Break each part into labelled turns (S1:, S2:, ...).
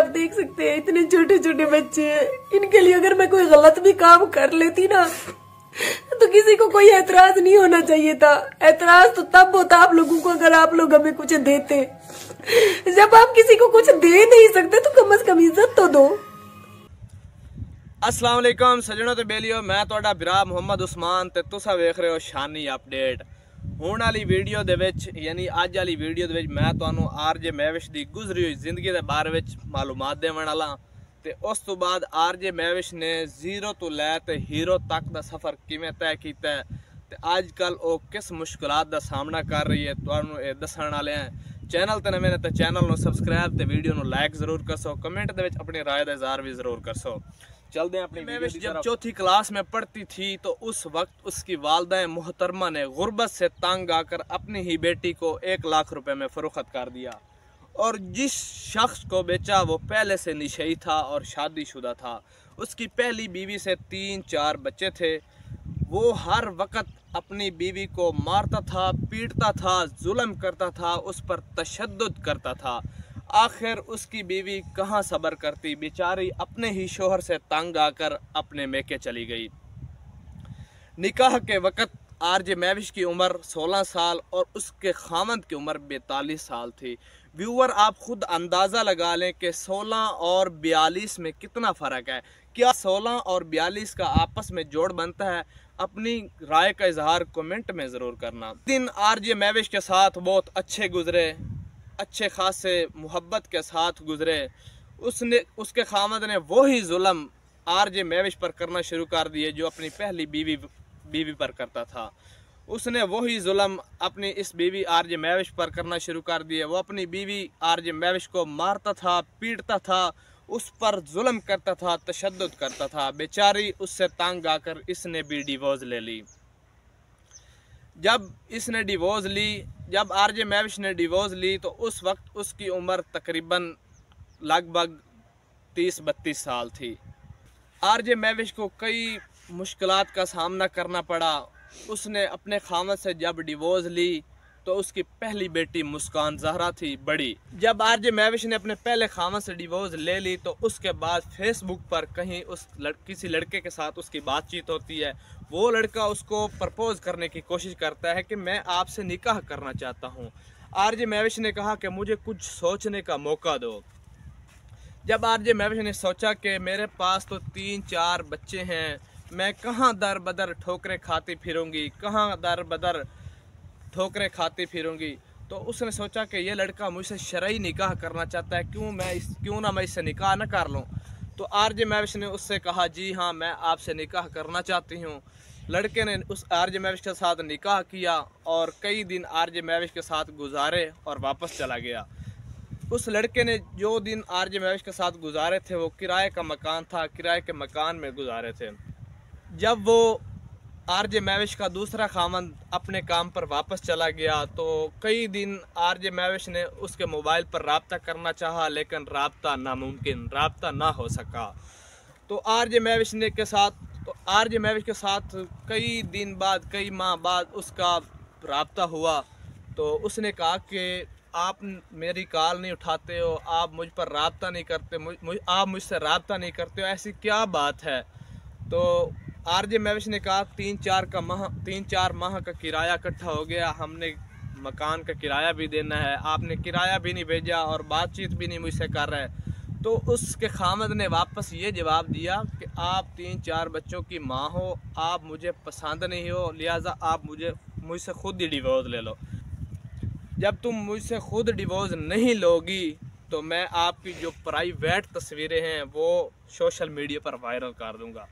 S1: देख सकते हैं इतने छोटे छोटे बच्चे हैं, इनके लिए अगर मैं कोई गलत भी काम कर लेती ना तो किसी को कोई ऐतराज नहीं होना चाहिए था। ऐतराज तो तब होता आप लोगों को अगर आप लोग हमें कुछ देते। जब आप किसी को कुछ दे नहीं सकते तो कम से कम इज्जत तो दो।
S2: अस्सलाम वालेकुम सजनों ते बेलियो, मैं तुहाडा बिरा मोहम्मद उस्मान ते तुसा वेख रहे हो शानी अपडेट। हुण वाली वीडियो दे विच यानी अज वाली वीडियो दे विच मैं तुहानू आरजे महविश दी गुजरी हुई जिंदगी दे बारे विच मालूमात देवण वाला ते उस तो बाद आरजे महविश ने जीरो तो लै ते हीरो तक दा सफ़र किवें तय कीता है ते अजकल वो किस मुश्किलात दा सामना कर रही है तुहानू ये दस्सण वाले हैं। चैनल ते नवें ने ते चैनल नू सबसक्राइब ते वीडियो नू लाइक जरूर करसो, कमेंट दे विच अपनी राय दा इज़हार भी जरूर करसो। चलते हैं अपनी महविश जब चौथी क्लास में पढ़ती थी तो उस वक्त उसकी वालदा मोहतरमा ने गुर्बत से तंग आकर अपनी ही बेटी को 1 लाख रुपए में फरोख्त कर दिया और जिस शख्स को बेचा वो पहले से निशई था और शादीशुदा था। उसकी पहली बीवी से 3-4 बच्चे थे। वो हर वक्त अपनी बीवी को मारता था, पीटता था, जुल्म करता था, उस पर तशद्दुद करता था। आखिर उसकी बीवी कहाँ सब्र करती, बेचारी अपने ही शोहर से तंग आकर अपने मेके चली गई। निकाह के वक्त आरजे महविश की उम्र 16 साल और उसके खामद की उम्र 42 साल थी। व्यूअर आप खुद अंदाज़ा लगा लें कि 16 और 42 में कितना फ़र्क है। क्या 16 और 42 का आपस में जोड़ बनता है? अपनी राय का इजहार कमेंट में ज़रूर करना। दिन आरजे महविश के साथ बहुत अच्छे गुजरे, अच्छे खासे मोहब्बत के साथ गुजरे। उसके खामद ने वही जुल्म आरजे महविश पर करना शुरू कर दिए जो अपनी पहली बीवी पर करता था। उसने वही जुल्म अपनी इस बीवी आरजे महविश पर करना शुरू कर दिए। वो अपनी बीवी आरजे महविश को मारता था, पीटता था, उस पर जुल्म करता था, तशद्दुद करता था। बेचारी उससे तंग आकर इसने भी डिवोर्स ले ली। जब आरजे महविश ने डिवोर्स ली तो उस वक्त उसकी उम्र तकरीबन लगभग 30-32 साल थी। आरजे महविश को कई मुश्किलात का सामना करना पड़ा। उसने अपने खामद से जब डिवोर्स ली तो उसकी पहली बेटी मुस्कान जहरा थी बड़ी। जब आरजे महविश ने अपने पहले खामद से डिवोर्स ले ली तो उसके बाद फेसबुक पर कहीं किसी लड़के के साथ उसकी बातचीत होती है। वो लड़का उसको प्रपोज करने की कोशिश करता है कि मैं आपसे निकाह करना चाहता हूँ। आरजे महविश ने कहा कि मुझे कुछ सोचने का मौका दो। जब आरजे महविश ने सोचा कि मेरे पास तो 3-4 बच्चे हैं, मैं कहाँ दर बदर ठोकरें खाती फिरूंगी, तो उसने सोचा कि ये लड़का मुझसे शरई निकाह करना चाहता है, क्यों ना मैं इससे निकाह न कर लूँ। तो आरजे महविश ने उससे कहा जी हाँ, मैं आपसे निकाह करना चाहती हूँ। लड़के ने उस आरजे महविश के साथ निकाह किया और कई दिन आरजे महविश के साथ गुजारे और वापस चला गया। उस लड़के ने जो दिन आरजे महविश के साथ गुजारे थे वो किराए का मकान था, किराए के मकान में गुजारे थे। जब वो आरजे महविश का दूसरा खामन अपने काम पर वापस चला गया तो कई दिन आरजे महविश ने उसके मोबाइल पर रब्ता करना चाहा लेकिन रब्ता ना हो सका। तो आरजे महविश के साथ कई माह बाद उसका रब्ता हुआ। तो उसने कहा कि आप मेरी कॉल नहीं उठाते हो, आप मुझ पर रब्ता नहीं करते, आप मुझसे रब्ता नहीं करते हो, ऐसी क्या बात है? तो आरजे महविश ने कहा 3-4 माह का किराया इकट्ठा हो गया, हमने मकान का किराया भी देना है, आपने किराया भी नहीं भेजा और बातचीत भी नहीं मुझसे कर रहे। तो उसके खामद ने वापस ये जवाब दिया कि आप 3-4 बच्चों की माँ हो, आप मुझे पसंद नहीं हो, लिहाजा आप मुझसे खुद ही डिवोर्स ले लो। जब तुम मुझसे खुद डिवोर्स नहीं लोगी तो मैं आपकी जो प्राइवेट तस्वीरें हैं वो सोशल मीडिया पर वायरल कर दूंगा।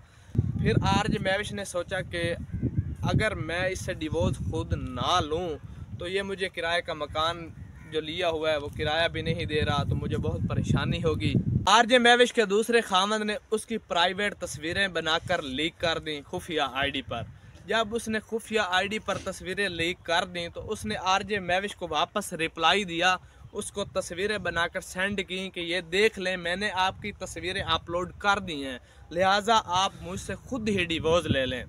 S2: फिर आरजे महविश ने सोचा कि अगर मैं इससे डिवोर्स खुद ना लूं तो ये मुझे किराए का मकान जो लिया हुआ है वो किराया भी नहीं दे रहा, तो मुझे बहुत परेशानी होगी। आरजे महविश के दूसरे खामद ने उसकी प्राइवेट तस्वीरें बनाकर लीक कर दी खुफिया आईडी पर। जब उसने खुफिया आईडी पर तस्वीरें लीक कर दी तो उसने आरजे महविश को वापस रिप्लाई दिया, उसको तस्वीरें बनाकर सेंड की कि ये देख लें, मैंने आपकी तस्वीरें अपलोड कर दी हैं, लिहाजा आप मुझसे खुद ही डिवोर्स ले लें।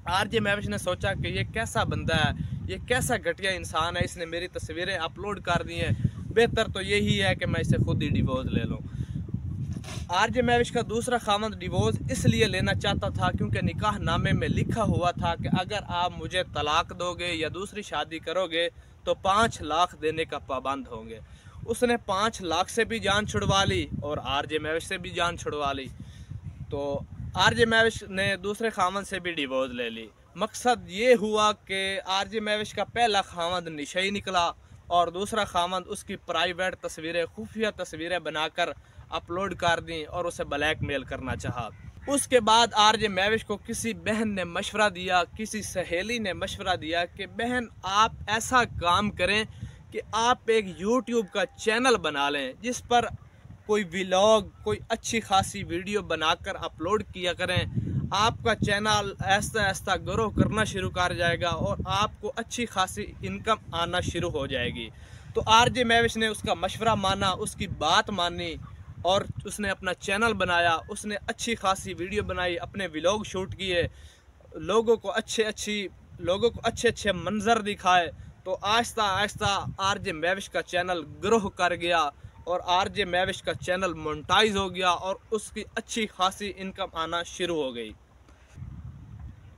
S2: आरजे महविश ने सोचा कि ये कैसा बंदा है, ये कैसा घटिया इंसान है, इसने मेरी तस्वीरें अपलोड कर दी हैं, बेहतर तो यही है कि मैं इसे खुद ही डिवोर्स ले लूँ। आरजे महविश का दूसरा खामद डिवोर्स इसलिए लेना चाहता था क्योंकि निकाह नामे में लिखा हुआ था कि अगर आप मुझे तलाक दोगे या दूसरी शादी करोगे तो 5 लाख देने का पाबंद होंगे। उसने 5 लाख से भी जान छुड़वा ली और आरजे महविश से भी जान छुड़वा ली। तो आरजे महविश ने दूसरे खामद से भी डिवोर्स ले ली। मकसद ये हुआ कि आरजे महविश का पहला खामद निशई निकला और दूसरा खामद उसकी प्राइवेट तस्वीरें, खुफिया तस्वीरें बनाकर अपलोड कर दी और उसे ब्लैकमेल करना चाहा। उसके बाद आरजे महविश को किसी बहन ने मशवरा दिया, किसी सहेली ने मशवरा दिया कि बहन आप ऐसा काम करें कि आप एक यूट्यूब का चैनल बना लें जिस पर कोई व्लॉग, कोई अच्छी खासी वीडियो बनाकर अपलोड किया करें। आपका चैनल ऐसा ऐसा ग्रो करना शुरू कर जाएगा और आपको अच्छी खासी इनकम आना शुरू हो जाएगी। तो आरजे महविश ने उसका मशवरा माना, उसकी बात मानी और उसने अपना चैनल बनाया। उसने अच्छी खासी वीडियो बनाई, अपने व्लॉग शूट किए, लोगों को अच्छे अच्छे मंजर दिखाए। तो आहिस्ता आहिस्ता आरजे महविश का चैनल ग्रो कर गया और आरजे महविश का चैनल मोनेटाइज हो गया और उसकी अच्छी खासी इनकम आना शुरू हो गई।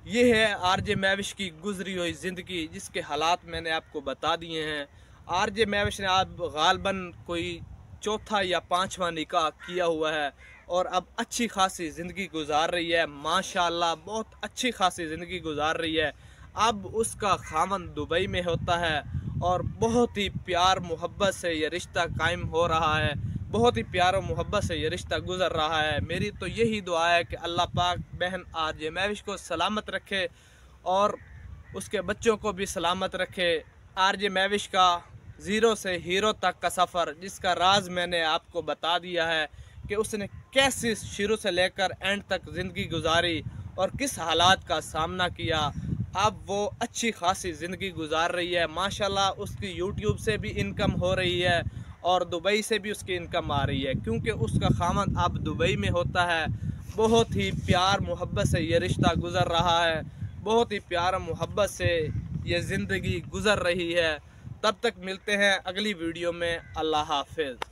S2: ये है आरजे महविश की गुजरी हुई ज़िंदगी, जिसके हालात मैंने आपको बता दिए हैं। आरजे महविश ने आज गालबन कोई चौथा या 5वां निकाह किया हुआ है और अब अच्छी खासी ज़िंदगी गुजार रही है। माशाल्लाह बहुत अच्छी खासी ज़िंदगी गुजार रही है। अब उसका खामन दुबई में होता है और बहुत ही प्यार मोहब्बत से ये रिश्ता कायम हो रहा है, बहुत ही प्यार और मोहब्बत से ये रिश्ता गुजर रहा है। मेरी तो यही दुआ है कि अल्लाह पाक बहन आरजे महविश को सलामत रखे और उसके बच्चों को भी सलामत रखे। आरजे महविश का ज़ीरो से हीरो तक का सफ़र, जिसका राज मैंने आपको बता दिया है कि उसने कैसे शुरू से लेकर एंड तक ज़िंदगी गुजारी और किस हालात का सामना किया। अब वो अच्छी खासी ज़िंदगी गुजार रही है। माशाल्लाह उसकी यूट्यूब से भी इनकम हो रही है और दुबई से भी उसकी इनकम आ रही है क्योंकि उसका खामन अब दुबई में होता है। बहुत ही प्यार मोहब्बत से ये रिश्ता गुज़र रहा है, बहुत ही प्यार मोहब्बत से ये ज़िंदगी गुज़र रही है। तब तक मिलते हैं अगली वीडियो में। अल्लाह हाफिज़।